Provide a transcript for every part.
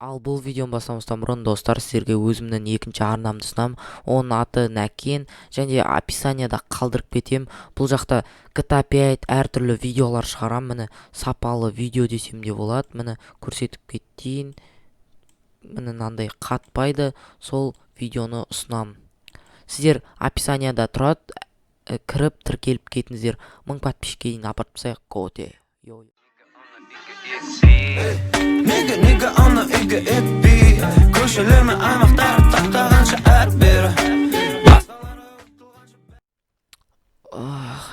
Ал бұл видеоны бастамастан бұрын достар, сіздерге өзімнің екінші арнамды ұсынамын. Оның аты Нәкен, және описанияда қалдырып кетем. Бұл жақта GTA 5 әртүрлі видеолар шығарам. Міне сапалы видео десем де болады. Міне көрсетіп кетейін. Міне мынандай қатпайды, сол видеоны ұсынамын. Сіздер описанияда тұрады, кіріп тіркеліп кетіңіздер. 1000 подписчикке дейін апарып тастайық. Коте. Nigga anla ega etbi Köşelerime aymaktar taktağanша әрбір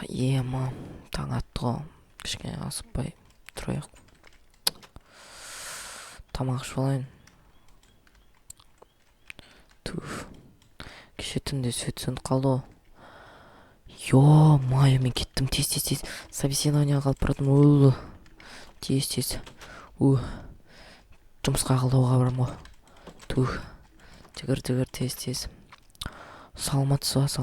Ема, таң атты ғой. Кішкене асықпай тұрайық. Тамақ ішіп алайын. Кеше түнде свет сөніп қалды ғой. Ё-мае, мен кеттім тез. Собеседованиеға қалып баратырмын. Тез. Жұмысқа қалдауға барам ғой. Жүгір тез. Саламатсыз.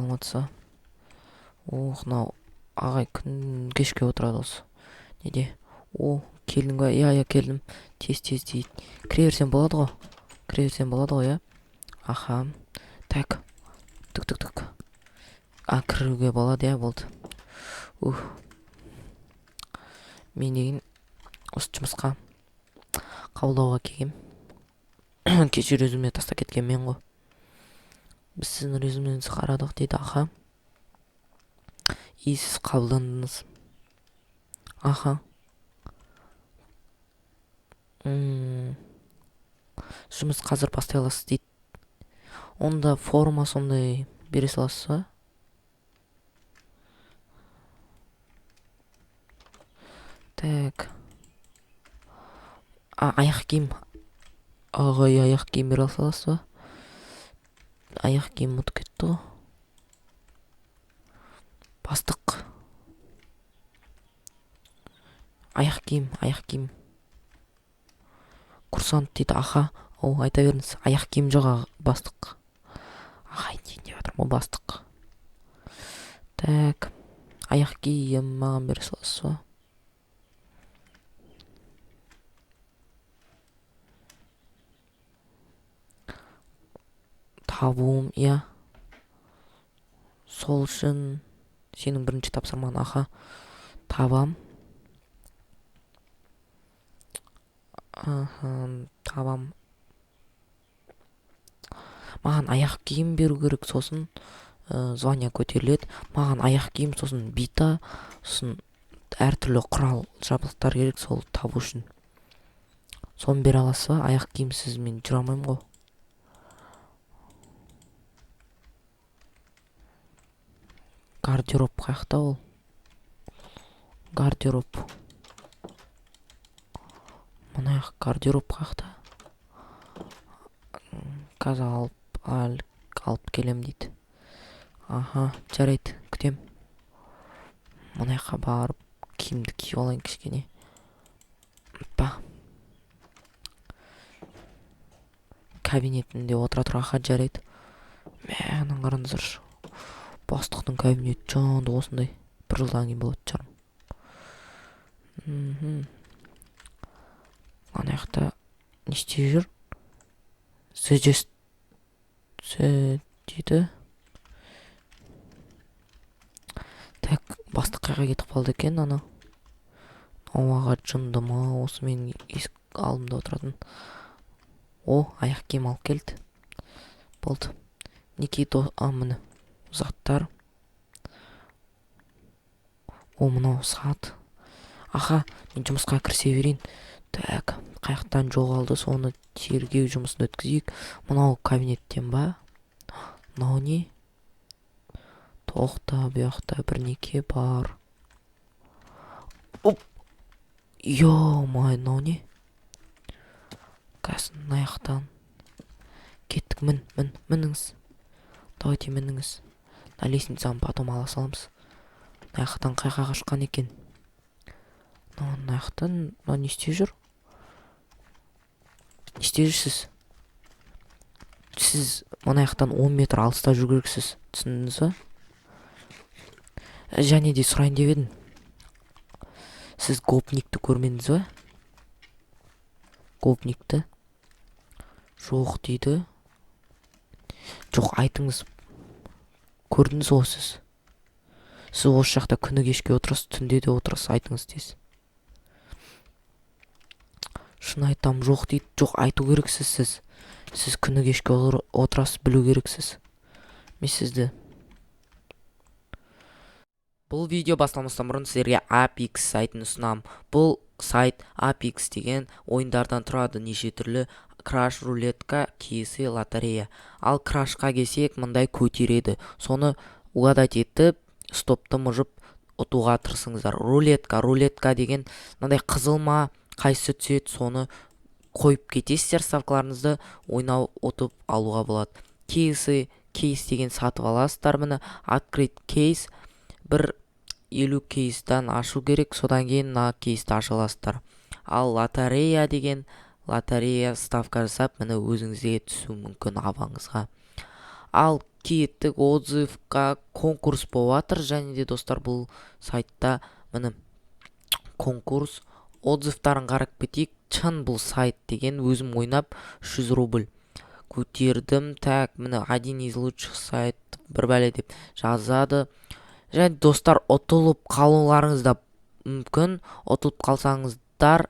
Мынау ағай күн кешке отырады осы. Неде? Келдің ба? Я келдім. Тез дейді. Кіре берсем болады ғой, я? Аха. Так. Түк. Кіруге болады, я, болды. Мен деген осы жұмысқа қабылдауға келгем. Кеше резюме тастап кеткен мен ғой. Біз сіздің резюмеңізді қарадық, дейді. Аха. Сіз қабылдандыңыз. Аха. Жұмыс қазір бастай аласыз, дейді. Онда форма сондай бере саласыз ба? Так. Аяқ киім. Ағай, аяқ киім бере саласыз ба? Аяқ киім ұмытып кетті ғой. Бастық. Аяқ киім. Курсант, дейді. Аха. Айта беріңіз. Аяқ киім жоқ, бастық. Ағай, дейін деп жатырмын, бастық. Так. Аяқ киім маған бере саласыз ба? Табуым, я. Сол үшін сенің бірінші тапсырман. Аха. Табам. Маған аяқ киім беру керек, сосын звания көтеріледі. Маған аяқ киім, сосын бита, сосын әртүрлі құрал жабдықтар керек, сол табу үшін. Соны бере аласыз ба? Аяқ киімсіз мен жүре алмаймын ғой. Гардероб қаяқта ол? Гардероб. Мұнаяқ гардероб қаяқта? Қазір алып келем, дейді. Аха, жарайды, күтем. Мұнаяққа барып, киімді киіп алайын кішкене. Кабинетінде отыра тұр. Аха, жарайды. Мәнің қараңыздаршы. Бастықтың кабинеті жанды осындай. Бір жылдан кейін болады жарым. Мұнаяқта не істеп жүр? Дейді. Так, бастық қайға кетіп қалды екен, ана. Ауаға жынды ма? Осы мен есік алдымда отыратын. Аяқ киім алып келді. Болды. Никито, міне. Заттар. Мынау сағат. Аха, мен жұмысқа кірісе берейін. Так, қаяқтан жоғалды, соны тергеу жұмысын өткізейік. Мынау кабинеттен ба? Мынау не? Тоқта, бұяқта бірнеке бар. Ё-май, мынау не? Қасын аяқтан. Кеттік, мініңіз. Давайте мініңіз. На лестницаны потом ала саламыз. Аяқтан қайға қашқан екен. Аяқтан не істеп жүр? Не істеп жүрсіз? Сіз аяқтан 10 метр алыста жүру керексіз. Түсіндіңіз ба? Және де сұрайын деп едім. Сіз гопникті көрмедіңіз ба? Гопникті. Жоқ дейді. Жоқ, айтыңыз. Көрдіңіз ғой сіз. Сіз осы жақта күні кешке отырасыз, түнде де отырасыз, айтыңыз тез. Шын айтам, жоқ дейді. Жоқ, айту керексіз сіз. Сіз күні кешке отырасыз, білу керексіз. Мен сізді. Бұл видео басталмастан бұрын сіздерге Apix сайтын ұсынам. Бұл сайт Apix деген ойындардан тұрады, неше түрлі краш, рулетка, кейсі, лотерея. Ал крашқа келсек, мындай көтереді. Соны угадать етіп, стопты мұжып ұтуға тырысыңыздар. Рулетка деген мындай қызыл ма, қайсы түседі, соны қойып кетесіздер, ставкаларыңызды ойнау ұтып алуға болады. Кейс деген сатып аласыздар. Міне открыть кейс, бір 50 кейстан ашу керек, содан кейін мына кейсті аша аласыздар. Ал лотерея деген ставка жасап, міне өзіңізге түсу мүмкін абаңызға. Ал кеттік отзывқа, конкурс болатыр, және де достар, бұл сайтта міне конкурс отзывтарын қарап кетейік. Чын бұл сайт деген, өзім ойнап 300 рубль көтердім. Так, міне один из лучших сайт бір бәле деп жазады. Және достар, ұтылып қалуларыңыз да мүмкін. Ұтылып қалсаңыздар,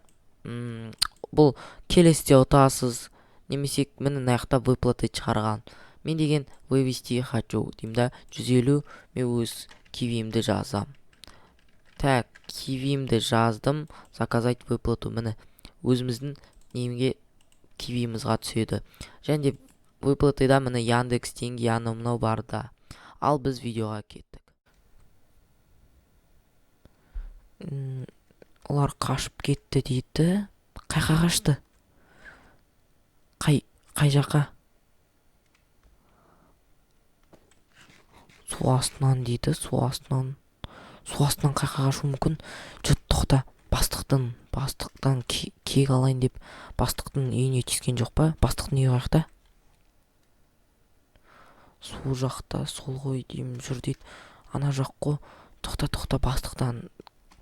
бұл келесте ұтасыз. Немесе міне наяқта выплаты шығарған. Мен деген вывести хочу деймін, 150 мен өз кивимді жазам. Так, кивимді жаздым, заказать выплату. Міне өзіміздің немге кивимізға түседі. Және де выплатыда міне Яндекс деньги анымнау барда. Ал біз видеоға кеттік. Олар қашып кетті дейді. Қайқа қашты? Қай жаққа? Су астынан дейді, су астынан қайқа қашу мүмкін. Жүт, тоқта, бастықтан кек алайын деп бастықтың үйіне тиіскен жоқ па? Бастықтың үйі қайықта? Су жақта, сол ғой деймін, жүр дейді. Ана жоқ қой. Тоқта, бастықтан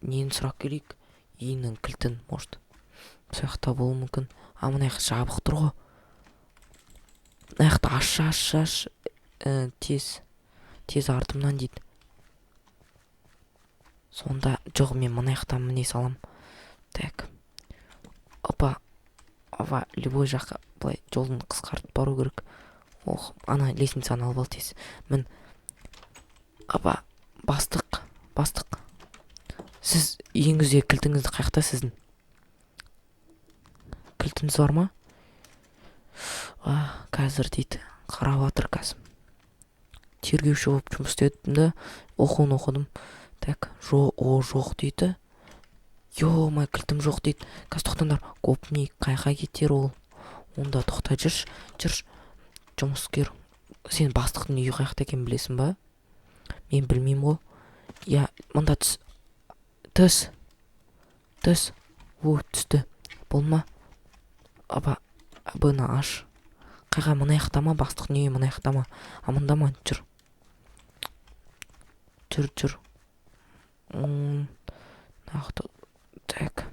нені сұрақ келейік? Үйінің кілтін, может. Сояқта болу мүмкін. Мына аяқ жабық тұр ғой. Аяқты аш. Тез артымнан дейді. Сонда жоқ, мен мына аяқтан міне салам. Так. Опа, любой жаққа былай жолын қысқартып бару керек. Ана лестницаны алып ал тез. Мін. Опа, бастық. Сіз үйіңізде кілтіңізді қайықта сіздің? Кілтіңіз бар ма? Қазір дейді. Қарап атыр қазір. Тергеуші болып жұмыс істедім, оқуын оқыдым. Так, жоқ дейді. Май кілтім жоқ дейді. Қазір тоқтандар, копник қайқа кетер ол. Онда тоқта жүрш. Жұмыскер. Сен бастықтың үйі қайықта екен білесің ба? Мен білмеймін ғой. Мында түс. Түсті. Болма. Бұны аш. Қайға мұны аяқтама, бастықтың үйі мұны аяқтама. Амындама, жүр. Так.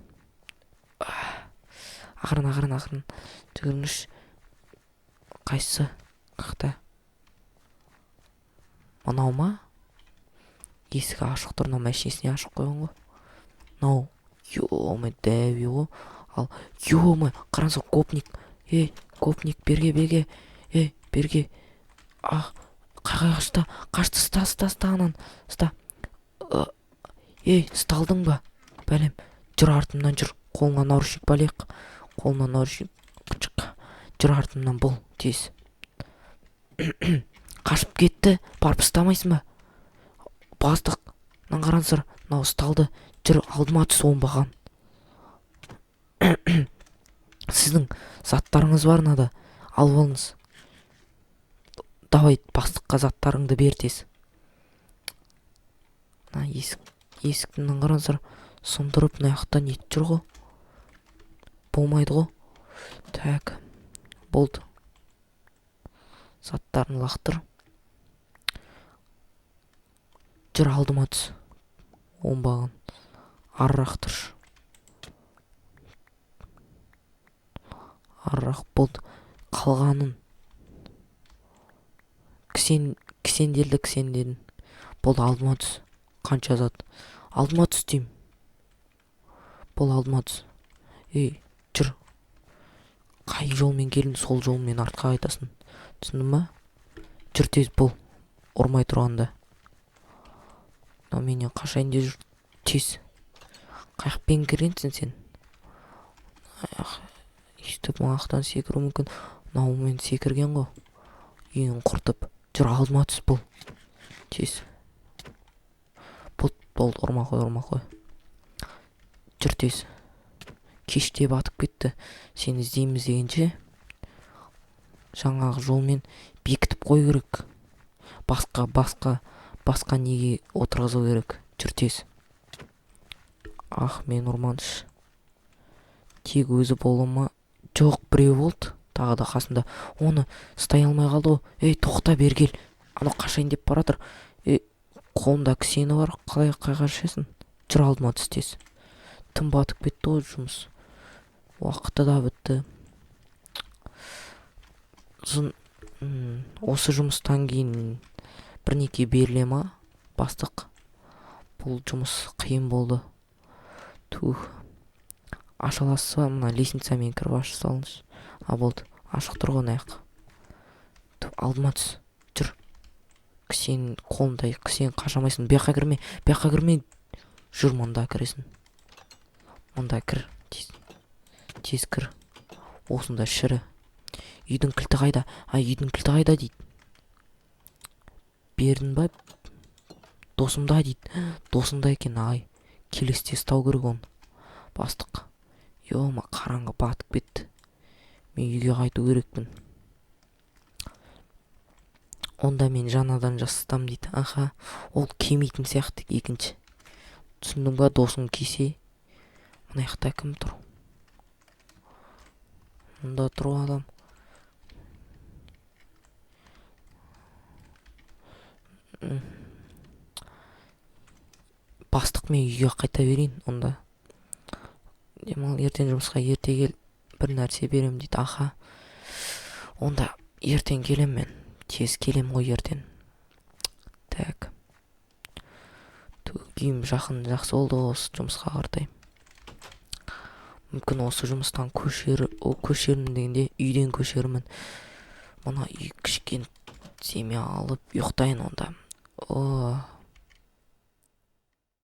Ағырын. Жүгірініш. Қайсы? Қақта. Мынау ма? Есігі ашық тұр, мынау мәшинесіне ашық қойған ғой. Мынау. Дәуі ғой. Ал, қараңыз, копник. Копник, берге. Берге. Қайға қашты, ста анан. Сталдың ба? Бәлем, жүр артымнан жүр. Қолыңа наручник балек. Жүр артымнан бол, тез. Қашып кетті, барып ұстамайсың ба? Бастық, қараңыздар, мынау сталды. Жүр, алдыма түс, оңбаған. Сіздің заттарыңыз бар нада, алып алыңыз. Давай, бастыққа заттарыңды бер тез. Есіктің қараңыздар, сындырып, наяқта нет жүр ғой. Болмайды ғой. Так, болды. Заттарын лақтыр. Жүр, алдыма түс. Оңбаған. Аррақ тұрш. Аррақ болды. қалғанын кісенделдің. Болды, алдыма түс. Қанша жазады? Алдыма түс дейм. Бол, алдыма түс. Ей, жүр. Қай жолмен келдің, сол жолмен артқа қайтасың. Түсіндің ба? Жүр тез, бол. Ұрмай тұрғанда. Менен қашайын де жүр. Тез. Қаяқпен кіргенсің сен? Өйстіп маңақтан секіру мүмкін. Науымен секірген ғой. Үйін құртып. Жүр, алдыма түс, бол. Тез. Бол, ұрма қой. Жүр тез. Кеште батып кетті. Сені іздейміз дегенше жаңағы жолмен бекітіп қой керек. Басқа неге отырғызу керек. Жүр тез. Мен ұрманыш. Тек өзі болу ма? Жоқ, біреу болды. Тағы да қасында. Оны ұстай алмай қалды ғой. Ей, тоқта, бер кел. Ана қашайын деп баратыр. Қолында кісені бар. Қалай қашасың? Жүр, алдыма түс тез. Тым батып кетті ғой жұмыс. Уақыты да бітті. Осы жұмыстан кейін бірнеке беріле ма? Бастық. Бұл жұмыс қиын болды. Ашаласы мына лестницамен кіріп ашып салыңыз. Болды. Ашық тұрған аяқ. Алдыма түс. Жүр. Кісен қолындай, кісен қашамайсың. Бияққа кірме. Жүр, мұнда кіресің. Мұнда кір. Тез кір. Осында шірі. Үйдің кілті қайда? Үйдің кілті қайда дейді. Бердің ба? Досымда дейді. Досында екен, келесте ұстау керек оны. Бастық. Йома, қараңғы батып кетті. Мен үйге қайту керекпін. Онда мен жаңадан жасастам дейді. Ол кемейтін сияқты екінші. Түсіндің ба? Досың кесе. Мына жақта кім тұр? Мұнда тұру адам. Бастық, мен үйге қайта берейін онда. Демал, ертең жұмысқа ерте кел, бір нәрсе берем дейді. Онда ертең келем мен. Тез келем ғой ертең. Так. Күйім жақсы болды осы жұмысқа қартай. Мүмкін осы жұмыстан көшермін дегенде үйден көшермін. Мына үй кішкен семья алып ұйықтайын онда.